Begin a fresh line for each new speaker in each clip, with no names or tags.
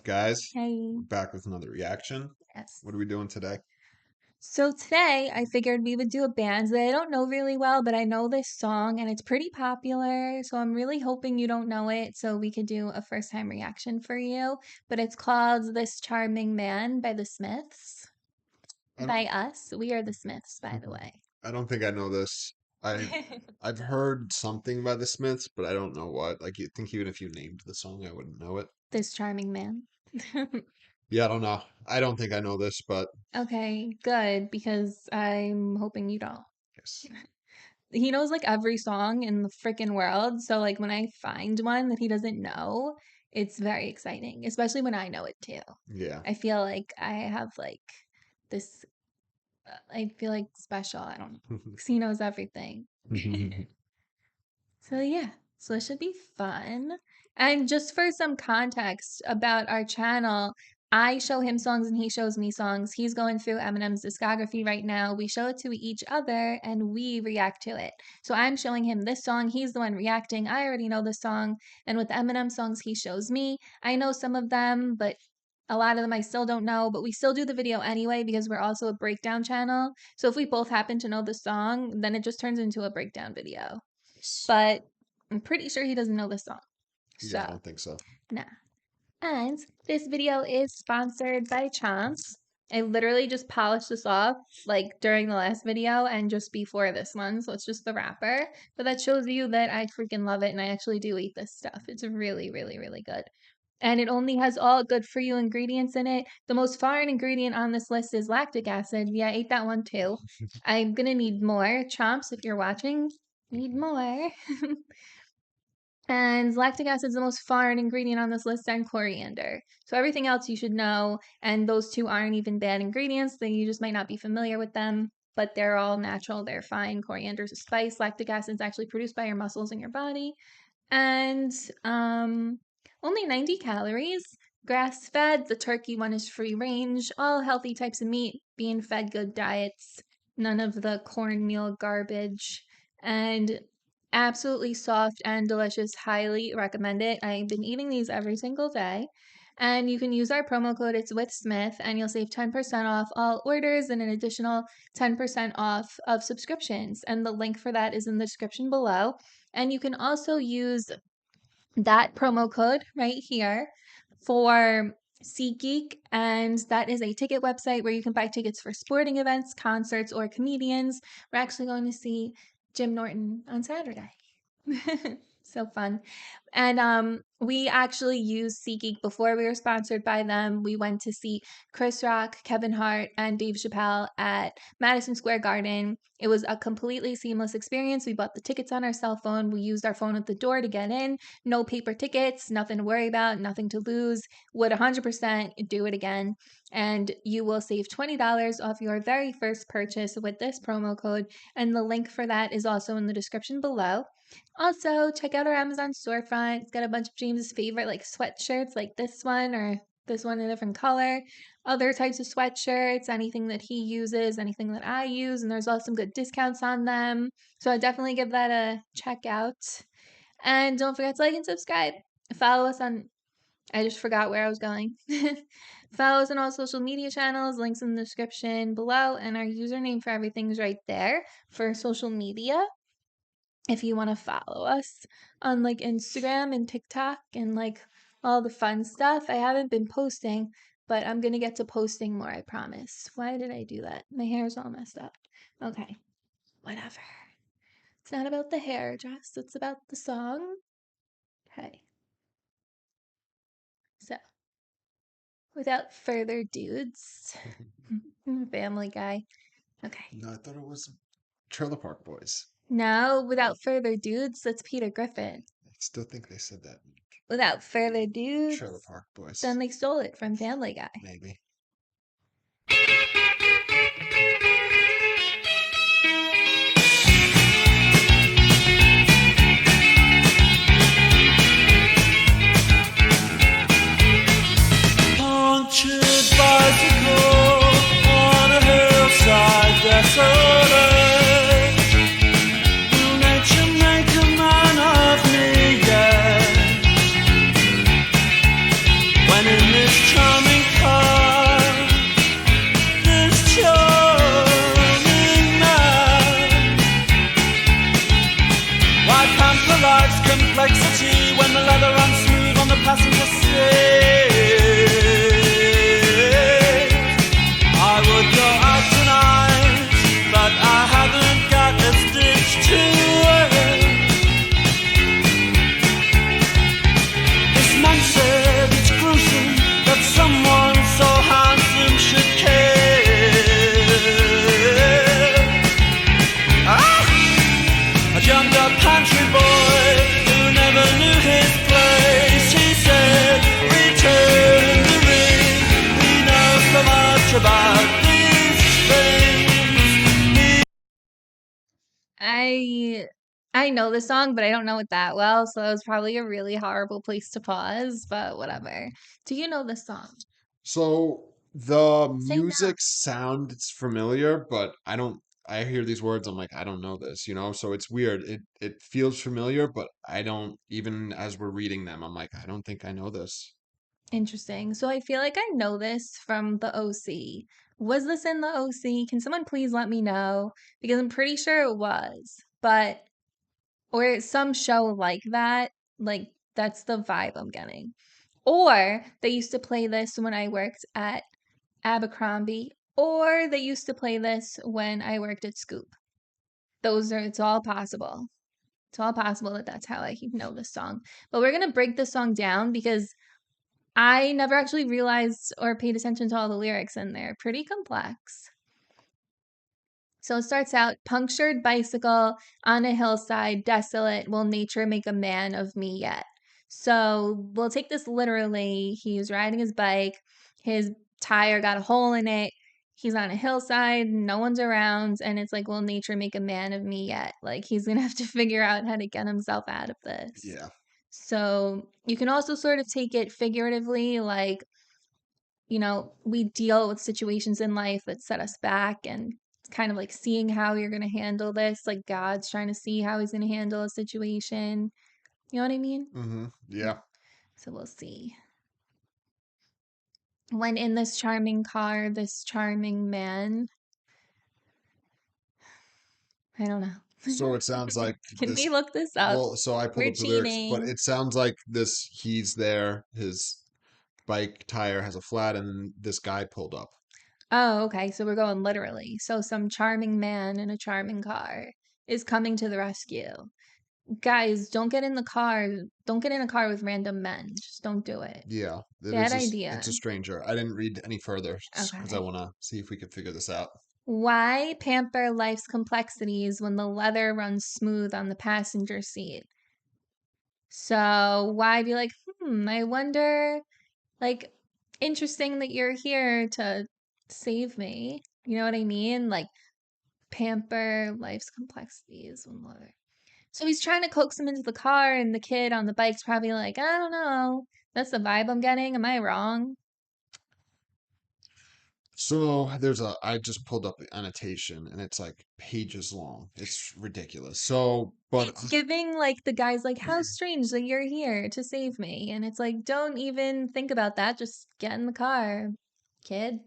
up, guys?
Hey.
We're back with another reaction.
Yes.
What are we doing today?
So today I figured we would do a band that I don't know really well, but I know this song and it's pretty popular. So I'm really hoping you don't know it so we could do a first time reaction for you. But it's called This Charming Man by the Smiths.
I
By
don't,
us. We are the Smiths, by the way.
I don't think I know this. I've heard something by the Smiths, but I don't know what. Like, you think even if you named the song, I wouldn't know it.
This Charming Man.
Yeah, I don't know. I don't think I know this, but
Okay, good, because I'm hoping you don't.
yes.
He knows like every song in the freaking world. So like when I find one that he doesn't know, it's very exciting, especially when I know it too.
Yeah.
I feel like I have like this, I feel like special. I don't know. 'Cause he knows everything. So yeah, so it should be fun. And just for some context about our channel, I show him songs and he shows me songs. He's going through Eminem's discography right now. We show it to each other and we react to it. So I'm showing him this song. He's the one reacting. I already know the song. And with Eminem songs, he shows me. I know some of them, but a lot of them I still don't know. But we still do the video anyway because we're also a breakdown channel. So if we both happen to know the song, then it just turns into a breakdown video. But I'm pretty sure he doesn't know this song.
Yeah, I
So,
don't think so.
nah. And this video is sponsored by Chance. I literally just polished this off like during the last video and just before this one. So it's just the wrapper. But that shows you that I freaking love it and I actually do eat this stuff. It's really, really, really good. And it only has all good for you ingredients in it. The most foreign ingredient on this list is lactic acid. Yeah, I ate that one too. I'm gonna need more. Chomps, if you're watching, need more. And lactic acid is the most foreign ingredient on this list, and coriander. So everything else you should know, and those two aren't even bad ingredients. Then you just might not be familiar with them, but they're all natural. They're fine. Coriander is a spice. Lactic acid is actually produced by your muscles in your body, and only 90 calories. Grass fed. The turkey one is free range. All healthy types of meat. Being fed good diets. None of the cornmeal garbage. And absolutely soft and delicious. Highly recommend it. I've been eating these every single day. And you can use our promo code, it's with Smith, and you'll save 10% off all orders and an additional 10% off of subscriptions. And the link for that is in the description below. And you can also use that promo code right here for SeatGeek, and that is a ticket website where you can buy tickets for sporting events, concerts, or comedians. We're actually going to see Jim Norton on Saturday. So fun. And we actually used SeatGeek before we were sponsored by them. We went to see Chris Rock, Kevin Hart, and Dave Chappelle at Madison Square Garden. It was a completely seamless experience. We bought the tickets on our cell phone. We used our phone at the door to get in. No paper tickets, nothing to worry about, nothing to lose. Would 100% do it again. And you will save $20 off your very first purchase with this promo code. And the link for that is also in the description below. Also, check out our Amazon storefront. It's got a bunch of James's favorite like sweatshirts like this one or this one in a different color. Other types of sweatshirts, anything that he uses, anything that I use, and there's also some good discounts on them. So I definitely give that a check out. And don't forget to like and subscribe. Follow us on, I just forgot where I was going. Follow us on all social media channels, links in the description below, and our username for everything is right there for social media. If you want to follow us on like Instagram and TikTok and like all the fun stuff. I haven't been posting, but I'm going to get to posting more, I promise. Why did I do that? My hair's all messed up. Okay, whatever. It's not about the hair, Jess. It's about the song. Okay. So, without further dudes, Family Guy. Okay.
No, I thought it was Trailer Park Boys.
No, without further dudes, that's Peter Griffin.
I still think they said that.
Without further dudes,
Trailer Park Boys.
then they stole it from Family Guy.
Maybe.
Punctured bicycle on a hillside desolate. Will nature make a man of me yet? When in this
I know the song, but I don't know it that well, so it was probably a really horrible place to pause, but whatever. Do you know the song?
So the
Say no.
music sounds familiar, but I don't. I hear these words, I'm like, I don't know this, you know? So it's weird. It feels familiar, but I don't, even as we're reading them, I'm like, I don't think I know this.
Interesting. So I feel like I know this from the OC. Was this in the OC? Can someone please let me know? Because I'm pretty sure it was. But or some show like that. Like that's the vibe I'm getting. Or they used to play this when I worked at Abercrombie, or they used to play this when I worked at Scoop. It's all possible. It's all possible that that's how I know this song. But we're going to break this song down because I never actually realized or paid attention to all the lyrics in there. Pretty complex. So it starts out punctured bicycle on a hillside, desolate. Will nature make a man of me yet? So we'll take this literally. He's riding his bike, his tire got a hole in it. He's on a hillside, no one's around, and it's like, will nature make a man of me yet? Like he's gonna have to figure out how to get himself out of this.
Yeah.
So you can also sort of take it figuratively, like we deal with situations in life that set us back and it's kind of like seeing how you're going to handle this. Like God's trying to see how he's going to handle a situation. You know what I mean?
Mm-hmm. Yeah.
So we'll see. When in this charming car, this charming man, I don't
So
know.
it sounds like
Can we
this.
look this up?
Well, so I pulled
We're
up the lyrics, but
cheating.
it sounds like this. He's there. His bike tire has a flat, and then this guy pulled up.
Oh, okay. So we're going literally. So some charming man in a charming car is coming to the rescue. Guys, don't get in the car. Don't get in a car with random men. Just don't do it.
Yeah, it
Bad
is. It's
idea.
a stranger. I didn't read any further because I
Okay.
want to see if we could figure this out.
Why pamper life's complexities when the leather runs smooth on the passenger seat? So why be like, I wonder, like, interesting that you're here to save me. You know what I mean? Like, pamper life's complexities when leather. So he's trying to coax him into the car, and the kid on the bike's probably like, I don't know. That's the vibe I'm getting. Am I wrong?
So I just pulled up the annotation and it's like pages long. It's ridiculous.
It's giving like the guy's like, how strange that you're here to save me. And it's like, don't even think about that. Just get in the car, kid.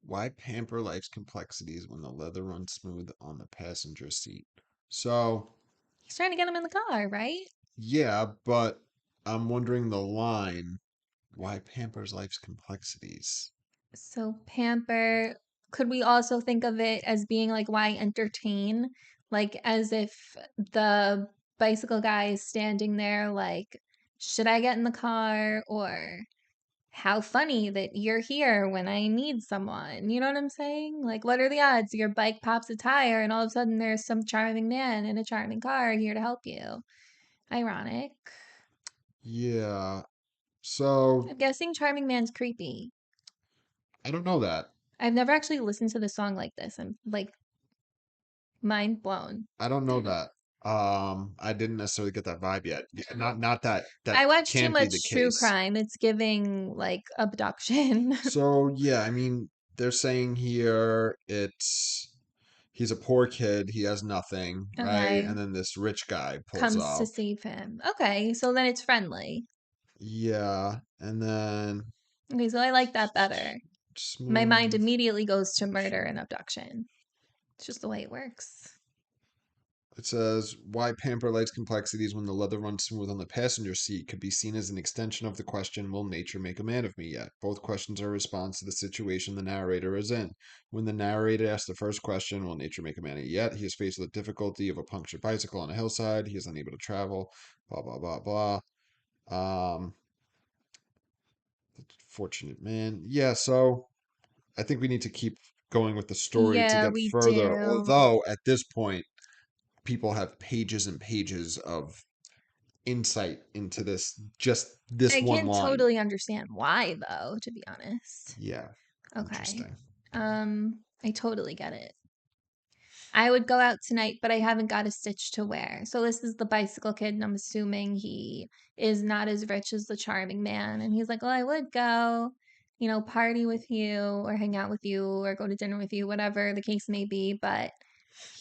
Why pamper life's complexities when the leather runs smooth on the passenger seat? So,
He's trying to get him in the car, right?
yeah, but I'm wondering the line, why pampers life's complexities?
So pamper, could we also think of it as being like why entertain? Like as if the bicycle guy is standing there like, should I get in the car? Or how funny that you're here when I need someone. You know what I'm saying? Like, what are the odds your bike pops a tire and all of a sudden there's some charming man in a charming car here to help you? Ironic.
Yeah. So,
I'm guessing charming man's creepy.
I don't know that.
I've never actually listened to the song like this. I'm like mind blown.
I don't know that. I didn't necessarily get that vibe yet. Not that
I watch too
can't be the
much true
case.
crime. It's giving like abduction.
So yeah, I mean, they're saying here he's a poor kid, he has nothing, right?
Okay.
And then this rich guy pulls
Comes to
up.
save him. Okay, so then it's friendly.
Yeah, and then
Okay, so I like that better. My mind
smooth.
immediately goes to murder and abduction. It's just the way it works.
It says, why pamper life's complexities when the leather runs smooth on the passenger seat could be seen as an extension of the question, will nature make a man of me yet? Both questions are a response to the situation the narrator is in. When the narrator asks the first question, will nature make a man of me yet? He is faced with the difficulty of a punctured bicycle on a hillside. He is unable to travel, blah, blah, blah, blah. Fortunate man. Yeah, so I think we need to keep going with the story to
Yeah,
get
we
further,
do.
although at this point, people have pages and pages of insight into this
I
one
can
line.
totally understand why though, to be honest.
Yeah,
Okay.
interesting.
I totally get it. I would go out tonight, but I haven't got a stitch to wear. So this is the bicycle kid, and I'm assuming he is not as rich as the charming man. And he's like, well, I would go, party with you or hang out with you or go to dinner with you, whatever the case may be, but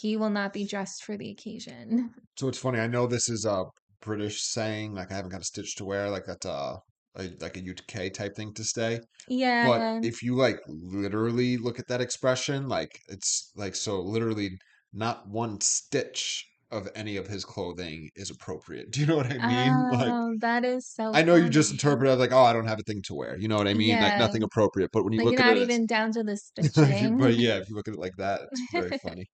he will not be dressed for the occasion.
So it's funny. I know this is a British saying, like I haven't got a stitch to wear, like that's like a UK type thing to say. But
Yeah.
if you like literally look at that expression, like it's like so literally not one stitch of any of his clothing is appropriate. Do you know what I mean? Like
Oh, that is so
I know you just
funny.
interpret it as like, oh, I don't have a thing to wear. You know what I mean? Like
Yeah.
nothing appropriate. But when you
Like
look
you're
at
not
it as
even down to the
but
stitching.
yeah, if you look at it like that, it's very funny.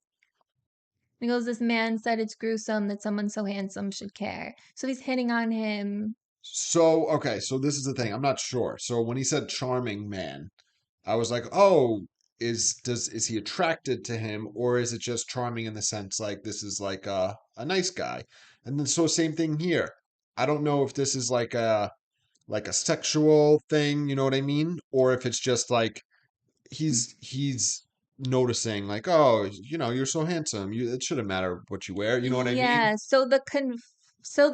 He goes, this man said it's gruesome that someone so handsome should care. So he's hitting on him.
So, okay, so this is the thing. I'm not sure. So when he said charming man, I was like, "Oh, is he attracted to him or is it just charming in the sense like this is like a nice guy?" And then so same thing here. I don't know if this is like a sexual thing, you know what I mean? Or if it's just like he's noticing like, "Oh, you're so handsome. It shouldn't matter what you wear." You know what I mean?
Yeah, so the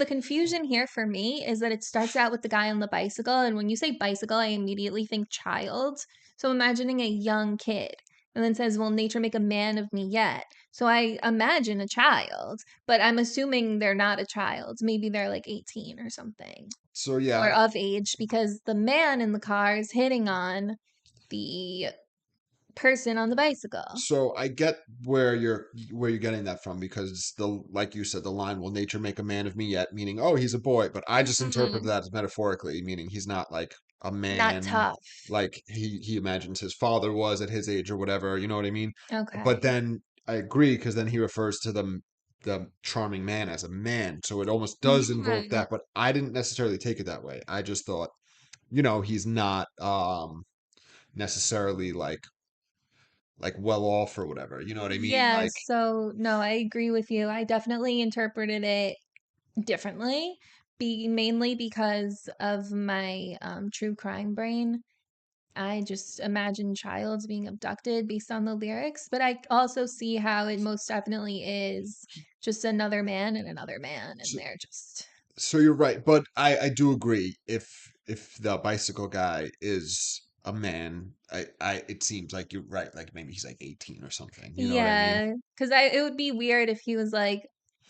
confusion here for me is that it starts out with the guy on the bicycle, and when you say bicycle, I immediately think child. So I'm imagining a young kid, and then says, "Will nature make a man of me yet?" So I imagine a child, but I'm assuming they're not a child. Maybe they're like 18 or something,
So
or
yeah,
of age, because the man in the car is hitting on the person on the bicycle.
so I get where you're getting that from because the like you said the line will nature make a man of me yet meaning oh he's a boy but I just interpret
Mhm.
that as metaphorically meaning he's not like a
Not
man
tough.
like he imagines his father was at his age or whatever you know what I mean but
Okay.
then I agree because then he refers to the charming man as a man so it almost does invoke
Yeah.
that but I didn't necessarily take it that way I just thought he's not necessarily like well off or whatever. You know what I mean?
Yeah,
Like
so no, I agree with you. I definitely interpreted it differently, mainly because of my true crime brain. I just imagine childs being abducted based on the lyrics, but I also see how it most definitely is just another man, and
so,
they're just
so you're right, but I do agree if the bicycle guy is a man, I it seems like you're right, like maybe he's like 18 or something. You know what I mean?
yeah, because it would be weird if he was like,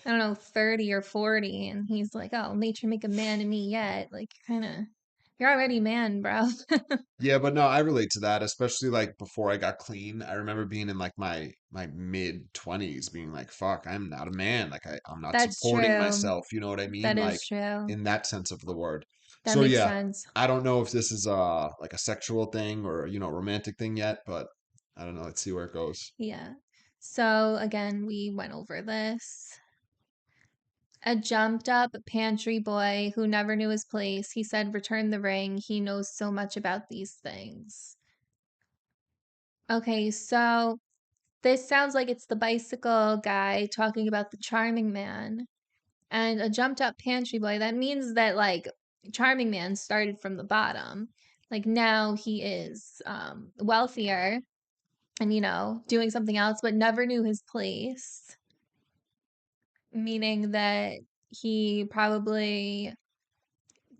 I don't know, 30 or 40, and he's like, oh, nature make a man of me yet. Like, kind of, you're already man, bro.
Yeah, but no, I relate to that, especially like before I got clean. I remember being in like my mid 20s being like, fuck, I'm not a man. Like I'm not
That's
supporting
true.
myself, you know what I mean?
That
Like
is true.
in that sense of the word.
That
So
makes
yeah,
sense.
I don't know if this is like a sexual thing or, romantic thing yet, but I don't know. Let's see where it goes.
Yeah. So, again, we went over this. A jumped up pantry boy who never knew his place. He said, return the ring. He knows so much about these things. Okay, so this sounds like it's the bicycle guy talking about the charming man. And a jumped up pantry boy, that means that, like, charming man started from the bottom. Like, now he is wealthier and, doing something else, but never knew his place. Meaning that he probably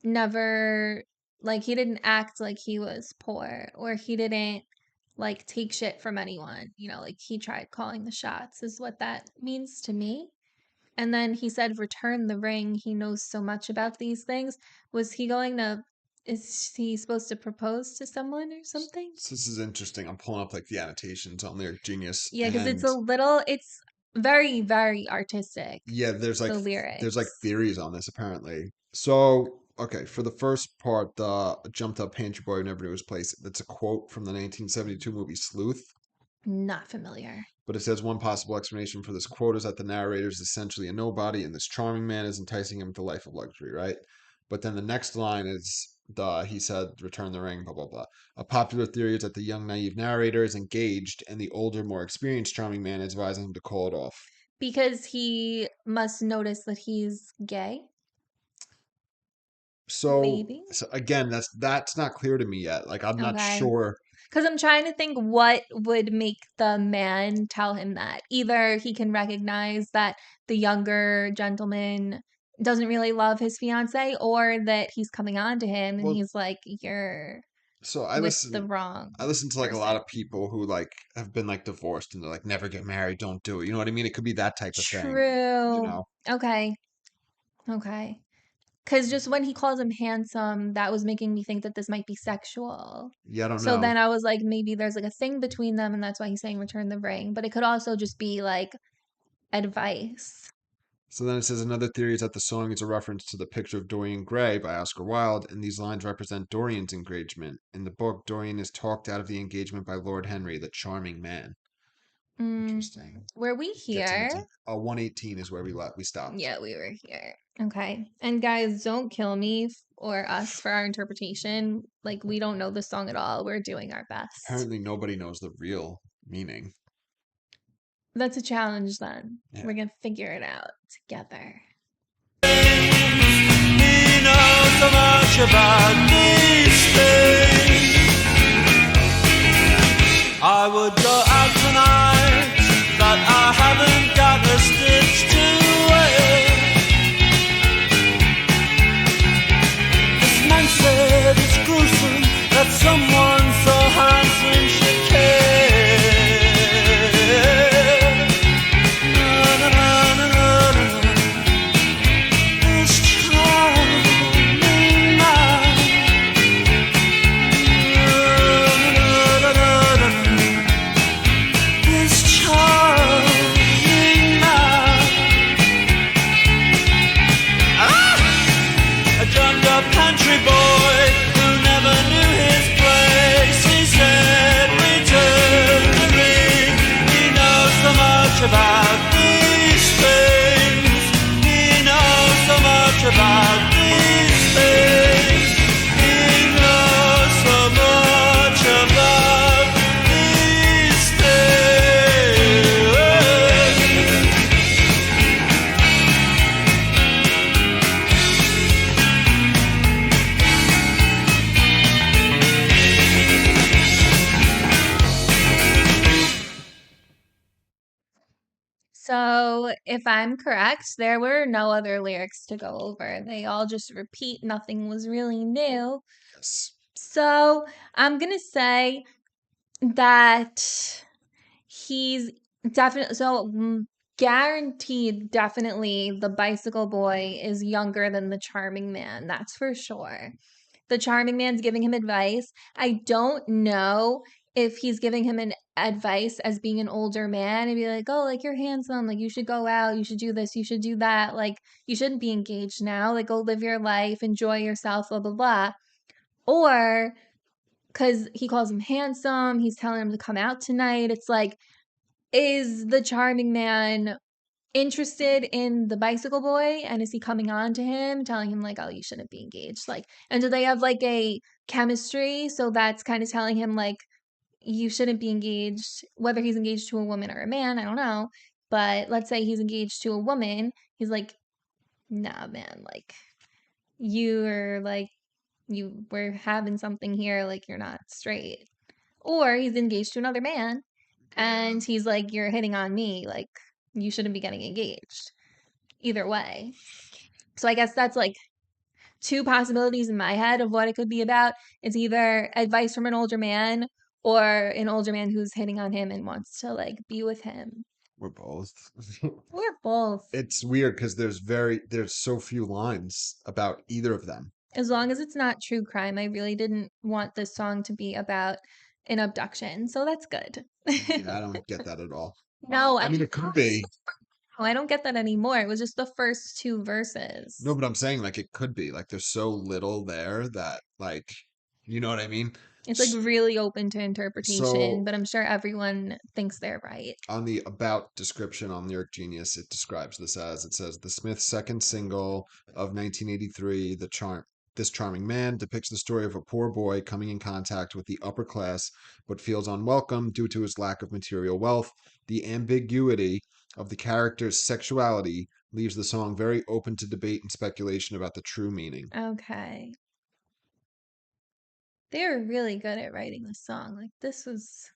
never, like, he didn't act like he was poor or he didn't, like, take shit from anyone. Like, he tried calling the shots, is what that means to me. And then he said, return the ring. He knows so much about these things. Was he going to, is he supposed to propose to someone or something?
So this is interesting. I'm pulling up like the annotations on Lyric Genius
Yeah, because
and
it's very, very artistic,
yeah,
the
there's like
lyrics.
theories on this apparently. So, okay, for the first part, the jumped up pantry boy who never knew his place. That's a quote from the 1972 movie Sleuth.
Not familiar.
But it says one possible explanation for this quote is that the narrator is essentially a nobody, and this charming man is enticing him to a life of luxury, right? But then the next line is the he said, "Return the ring," blah blah blah. A popular theory is that the young naive narrator is engaged, and the older, more experienced charming man is advising him to call it off.
Because he must notice that he's gay.
So,
Maybe.
so again, that's not clear to me yet. Like I'm not
Okay.
sure.
Because I'm trying to think what would make the man tell him that. Either he can recognize that the younger gentleman doesn't really love his fiance, or that he's coming on to him and
Well,
he's like, you're
so
with the wrong
I listen to like a lot
person.
of people who like have been like divorced and they're like never get married, don't do it. You know what I mean? It could be that type of thing, you
True.
know.
Okay. Okay. Because just when he calls him handsome, that was making me think that this might be sexual.
Yeah, I don't
So
know.
then I was like, maybe there's like a thing between them, and that's why he's saying return the ring. But it could also just be like advice.
So then it says another theory is that the song is a reference to the picture of Dorian Gray by Oscar Wilde, and these lines represent Dorian's engagement. In the book, Dorian is talked out of the engagement by Lord Henry, the charming man.
Mm,
Interesting.
were we
Gets
here?
into 118 is where we stopped.
Yeah, we were here. Okay. And guys, don't kill me or us for our interpretation. Like, we don't know the song at all. We're doing our best.
Apparently, nobody knows the real meaning.
That's a challenge then.
Yeah.
We're gonna figure it out together.
He knows so much about these things. I would go out tonight, but I haven't got a stitch to wear. This man said it's gruesome that someone so handsome should care. Na, na, na, na, na, na. This charming man. Na, na, na, na, na. This charming man. A drummed up country boy who never knew his place. He said, return the ring. He knows so much about these things. He knows so much about these things. He knows so much about these things.
So, if I'm correct, there were no other lyrics to go over. They all just repeat. Nothing was really new.
Yes.
So, I'm going to say that he's definitely guaranteed definitely the bicycle boy is younger than the charming man. That's for sure. The charming man's giving him advice. I don't know if he's giving him an advice as being an older man and be like, "Oh, like you're handsome, like you should go out, you should do this, you should do that, like you shouldn't be engaged now, like go live your life, enjoy yourself, blah blah blah." Or because he calls him handsome, he's telling him to come out tonight. It's like, is the charming man interested in the bicycle boy, and is he coming on to him telling him like, oh, you shouldn't be engaged, like, and do they have like a chemistry, so that's kind of telling him like you shouldn't be engaged, whether he's engaged to a woman or a man, I don't know, but let's say he's engaged to a woman, he's like, nah man, like you're like, we're having something here, like you're not straight. Or he's engaged to another man and he's like, you're hitting on me, like you shouldn't be getting engaged. Either way. So I guess that's like two possibilities in my head of what it could be about. It's either advice from an older man or an older man who's hitting on him and wants to like be with him.
We're both.
Or both.
It's weird because there's so few lines about either of them.
As long as it's not true crime, I really didn't want this song to be about an abduction. So that's good.
Yeah, I don't get that at all.
No,
I mean, it could be.
I don't get that anymore. It was just the first two
No,
verses.
but I'm saying like it could be. Like there's so little there that like, you know what I mean?
It's like really open to interpretation,
So
but I'm sure everyone thinks they're right.
on the about description on Lyric Genius, it describes this as it says the Smiths' second single of 1983, This charming man depicts the story of a poor boy coming in contact with the upper class but feels unwelcome due to his lack of material wealth. The ambiguity of the character's sexuality leaves the song very open to debate and speculation about the true meaning.
Okay. They were really good at writing the song. Like this was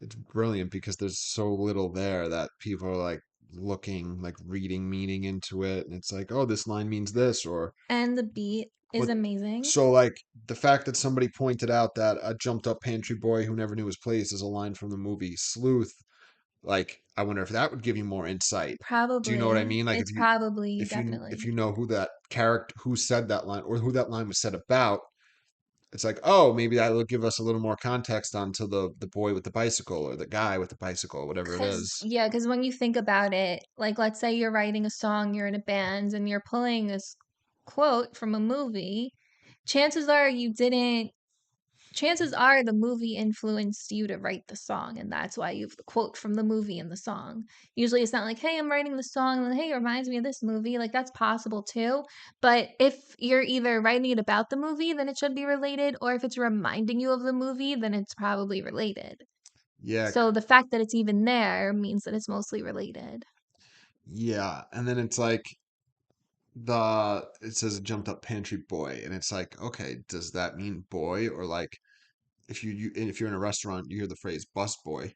It's brilliant because there's so little there that people are like looking, like reading meaning into it. And it's like, oh, this line means this, or
and the beat is
what.
amazing.
So, like, the fact that somebody pointed out that a jumped up pantry boy who never knew his place is a line from the movie Sleuth, like, I wonder if that would give you more insight. Do you know what I
Probably.
mean? Like,
It's probably
if
definitely.
you know who that character who said that line or who that line was said about, it's like, oh, maybe that will give us a little more context onto the boy with the bicycle or the guy with the bicycle, whatever it
Cause
is.
yeah, cause when you think about it, like let's say you're writing a song, you're in a band, and you're pulling this quote from a movie, chances are you didn't chances are the movie influenced you to write the song, and that's why you have the quote from the movie in the song. Usually it's not like, hey, I'm writing the song, and hey, it reminds me of this movie. Like that's possible too. But if you're either writing it about the movie, then it should be related, or if it's reminding you of the movie, then it's probably related.
Yeah,
So the fact that it's even there means that it's mostly related.
yeah. And then it's like the it says jumped up pantry boy, and it's like, okay, does that mean boy or like if you're in a restaurant, you hear the phrase bus boy.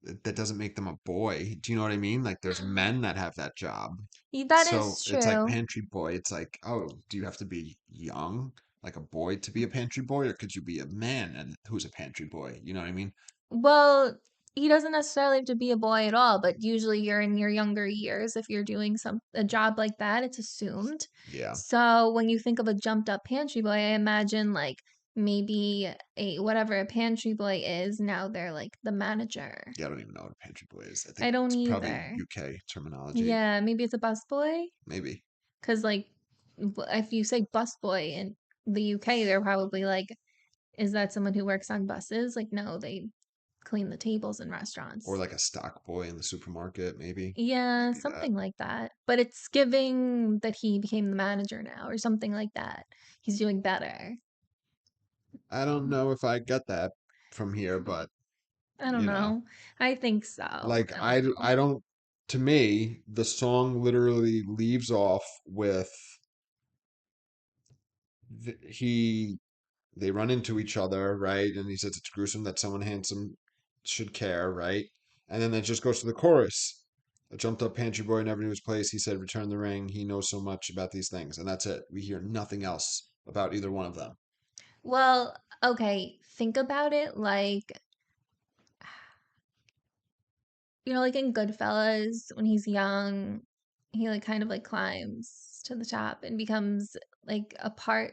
That doesn't make them a boy. Do you know what I mean? Like there's men that have that job.
That
So
is
it's like
true.
pantry boy. It's like, oh, do you have to be young, like a boy, to be a pantry boy, or could you be a man and who's a pantry boy? You know what I mean?
Well, he doesn't necessarily have to be a boy at all, but usually you're in your younger years if you're doing a job like that, it's assumed.
Yeah.
So when you think of a jumped up pantry boy, I imagine like maybe a whatever a pantry boy is, now they're like the manager.
Yeah, I don't even know what a pantry boy is. I think
I don't
it's probably
either.
UK terminology.
Yeah, maybe it's a busboy.
Maybe.
Because like if you say busboy in the UK, they're probably like, is that someone who works on buses? Like, no, they clean the tables in
Or
restaurants.
like a stock boy in the supermarket, maybe.
Yeah,
Maybe that.
something like that. But it's giving that he became the manager now or something like that. He's doing better.
I don't know if I get that from here, but
I don't
you know,
know. I think so.
like
I don't know.
I don't. To me, the song literally leaves off with he they run into each other, right? And he says it's gruesome that someone handsome should care, right? And then it just goes to the chorus. A jumped up pantry boy never knew his place. He said, return the ring. He knows so much about these things. And that's it. We hear nothing else about either one of them.
Well, okay, think about it like, like in Goodfellas, when he's young, he like kind of like climbs to the top and becomes like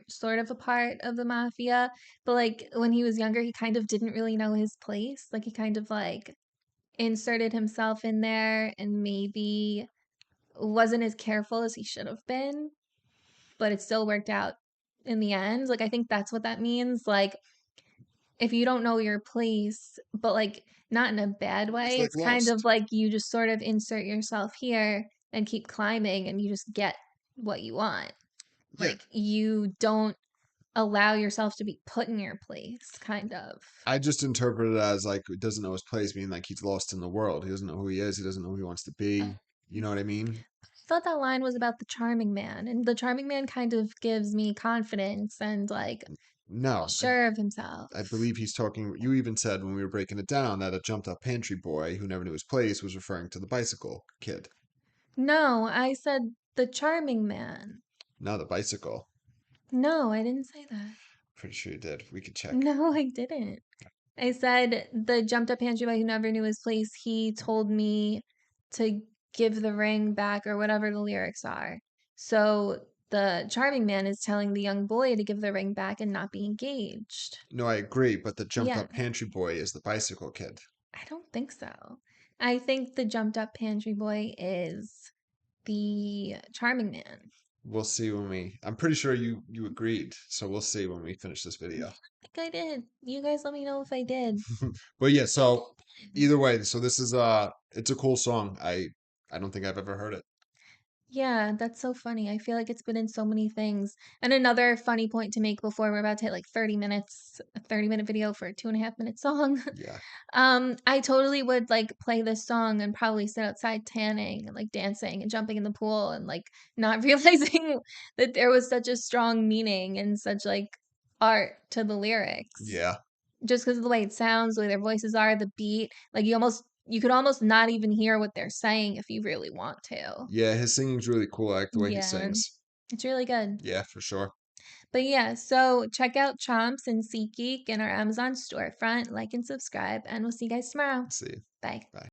sort of a part of the mafia. But like when he was younger, he kind of didn't really know his place. Like he kind of like inserted himself in there and maybe wasn't as careful as he should have been, but it still worked out in the end. Like I think that's what that means. Like if you don't know your place, but like not in a bad
It's
way,
like
it's kind of
Lost.
like you just sort of insert yourself here and keep climbing and you just get what you want.
Yeah.
Like you don't allow yourself to be put in your place, kind of.
I just interpret it as like, he doesn't know his place, meaning like he's lost in the world. He doesn't know who he is. He doesn't know who he wants to be. You know what I mean?
I thought that line was about the charming man, and the charming man kind of gives me confidence and like
No,
sure of himself.
I believe he's talking. You even said when we were breaking it down that a jumped up pantry boy who never knew his place was referring to the bicycle kid.
No, I said the charming man.
No, the bicycle.
No, I didn't say that.
Pretty sure you did. We could check.
No, I didn't. I said the jumped up pantry boy who never knew his place, he told me to give the ring back or whatever the lyrics are. So the charming man is telling the young boy to give the ring back and not be engaged.
No, I agree, but the jumped
Yeah,
up pantry boy is the bicycle kid.
I don't think so. I think the jumped up pantry boy is the charming man.
We'll see when we. I'm pretty sure you agreed, so we'll see when we finish this video.
I think I did. You guys let me know if I did.
But yeah, so either way, so this is it's a cool song. I don't think I've ever heard it.
Yeah, that's so funny. I feel like it's been in so many things. And another funny point to make before we're about to hit like 30 minutes, a 30-minute video for a 2.5 minute song.
Yeah.
I totally would like play this song and probably sit outside tanning and like dancing and jumping in the pool and like not realizing that there was such a strong meaning and such like art to the lyrics.
Yeah.
Just because of the way it sounds, the way their voices are, the beat, like you could almost not even hear what they're saying if you really want to.
Yeah, his singing's really cool. I like the way he
Yeah,
sings.
it's really good.
Yeah, for sure.
But yeah, so check out Chomps and SeatGeek in our Amazon storefront, like and subscribe, and we'll see you guys tomorrow.
See you.
Bye.
Bye.